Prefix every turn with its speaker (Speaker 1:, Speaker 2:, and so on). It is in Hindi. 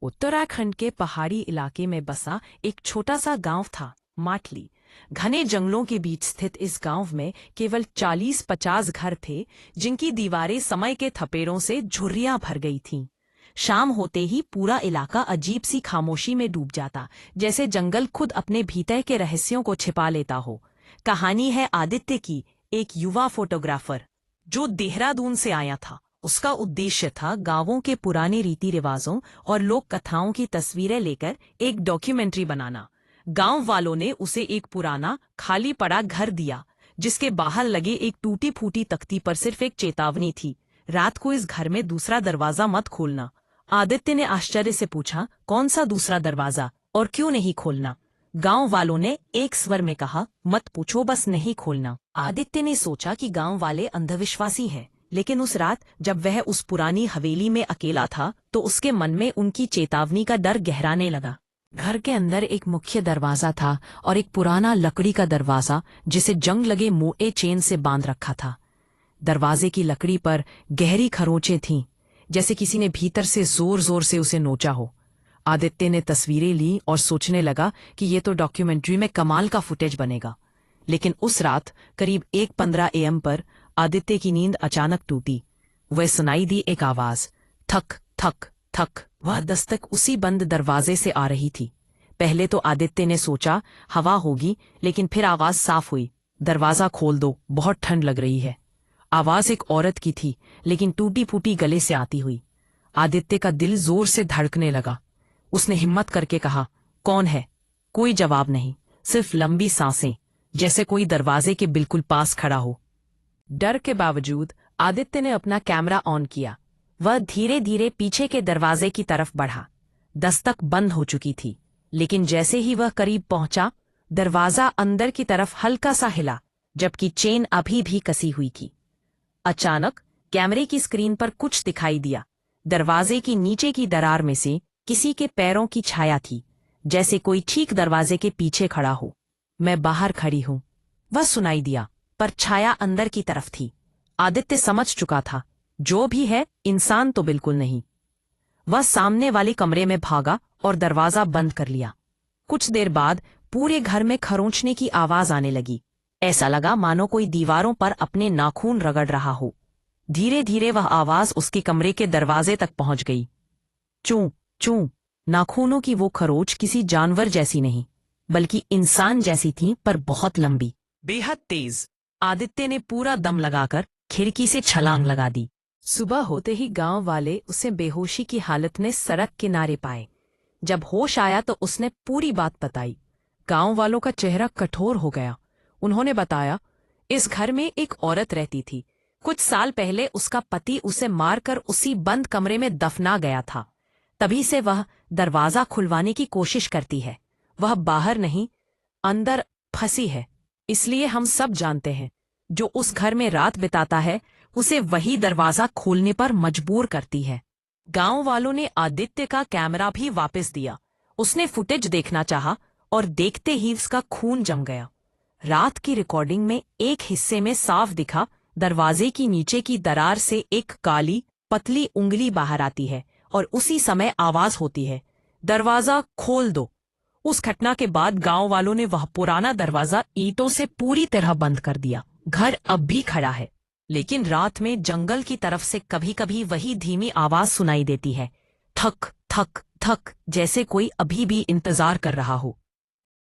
Speaker 1: उत्तराखंड के पहाड़ी इलाके में बसा एक छोटा सा गांव था, माटली। घने जंगलों के बीच स्थित इस गांव में केवल 40-50 घर थे, जिनकी दीवारें समय के थपेड़ों से झुर्रियां भर गई थीं। शाम होते ही पूरा इलाका अजीब सी खामोशी में डूब जाता, जैसे जंगल खुद अपने भीतर के रहस्यों को छिपा लेता हो। कहानी है आदित्य की, एक युवा फोटोग्राफर जो देहरादून से आया था। उसका उद्देश्य था गांवों के पुराने रीति रिवाजों और लोक कथाओं की तस्वीरें लेकर एक डॉक्यूमेंट्री बनाना। गांव वालों ने उसे एक पुराना खाली पड़ा घर दिया, जिसके बाहर लगे एक टूटी फूटी तख्ती पर सिर्फ एक चेतावनी थी, रात को इस घर में दूसरा दरवाजा मत खोलना। आदित्य ने आश्चर्य से पूछा, कौन सा दूसरा दरवाजा और क्यों नहीं खोलना? गांव वालों ने एक स्वर में कहा, मत पूछो, बस नहीं खोलना। आदित्य ने सोचा कि गांव वाले अंधविश्वासी हैं, लेकिन उस रात जब वह उस पुरानी हवेली में अकेला था तो उसके मन में उनकी चेतावनी का डर गहराने लगा। घर के अंदर एक मुख्य दरवाजा था और एक पुराना लकड़ी का दरवाजा, जिसे जंग लगे मोटे चेन से बांध रखा था। दरवाजे की लकड़ी पर गहरी खरोंचें थीं, जैसे किसी ने भीतर से जोर जोर से उसे नोचा हो। आदित्य ने तस्वीरें ली और सोचने लगा कि ये तो डॉक्यूमेंट्री में कमाल का फुटेज बनेगा। लेकिन उस रात करीब 1:15 AM पर आदित्य की नींद अचानक टूटी। वह सुनाई दी एक आवाज, थक थक थक। वह दस्तक उसी बंद दरवाजे से आ रही थी। पहले तो आदित्य ने सोचा हवा होगी, लेकिन फिर आवाज साफ हुई, दरवाजा खोल दो, बहुत ठंड लग रही है। आवाज एक औरत की थी, लेकिन टूटी फूटी गले से आती हुई। आदित्य का दिल जोर से धड़कने लगा। उसने हिम्मत करके कहा, कौन है? कोई जवाब नहीं, सिर्फ लंबी सांसें, जैसे कोई दरवाजे के बिल्कुल पास खड़ा हो। डर के बावजूद आदित्य ने अपना कैमरा ऑन किया। वह धीरे धीरे पीछे के दरवाजे की तरफ बढ़ा। दस्तक बंद हो चुकी थी, लेकिन जैसे ही वह करीब पहुंचा, दरवाजा अंदर की तरफ हल्का सा हिला, जबकि चेन अभी भी कसी हुई थी। अचानक कैमरे की स्क्रीन पर कुछ दिखाई दिया। दरवाजे की नीचे की दरार में से किसी के पैरों की छाया थी, जैसे कोई ठीक दरवाजे के पीछे खड़ा हो। मैं बाहर खड़ी हूं, वह सुनाई दिया, पर छाया अंदर की तरफ थी। आदित्य समझ चुका था, जो भी है इंसान तो बिल्कुल नहीं। वह सामने वाले कमरे में भागा और दरवाजा बंद कर लिया। कुछ देर बाद पूरे घर में खरोंचने की आवाज आने लगी। ऐसा लगा मानो कोई दीवारों पर अपने नाखून रगड़ रहा हो। धीरे धीरे वह आवाज उसके कमरे के दरवाजे तक पहुंच गई। चूं चूं। नाखूनों की वो खरोच किसी जानवर जैसी नहीं, बल्कि इंसान जैसी थी, पर बहुत लंबी, बेहद तेज। आदित्य ने पूरा दम लगाकर खिड़की से छलांग लगा दी। सुबह होते ही गांव वाले उसे बेहोशी की हालत में सड़क किनारे पाए। जब होश आया तो उसने पूरी बात बताई। गांव वालों का चेहरा कठोर हो गया। उन्होंने बताया, इस घर में एक औरत रहती थी। कुछ साल पहले उसका पति उसे मारकर उसी बंद कमरे में दफना गया था। तभी से वह दरवाजा खुलवाने की कोशिश करती है। वह बाहर नहीं, अंदर फंसी है। इसलिए हम सब जानते हैं, जो उस घर में रात बिताता है, उसे वही दरवाजा खोलने पर मजबूर करती है। गांव वालों ने आदित्य का कैमरा भी वापस दिया। उसने फुटेज देखना चाहा और देखते ही उसका खून जम गया। रात की रिकॉर्डिंग में एक हिस्से में साफ दिखा, दरवाजे की नीचे की दरार से एक काली पतली उंगली बाहर आती है और उसी समय आवाज होती है, दरवाजा खोल दो। उस घटना के बाद गांव वालों ने वह पुराना दरवाजा ईंटों से पूरी तरह बंद कर दिया। घर अब भी खड़ा है, लेकिन रात में जंगल की तरफ से कभी कभी वही धीमी आवाज सुनाई देती है, थक थक थक, जैसे कोई अभी भी इंतजार कर रहा हो।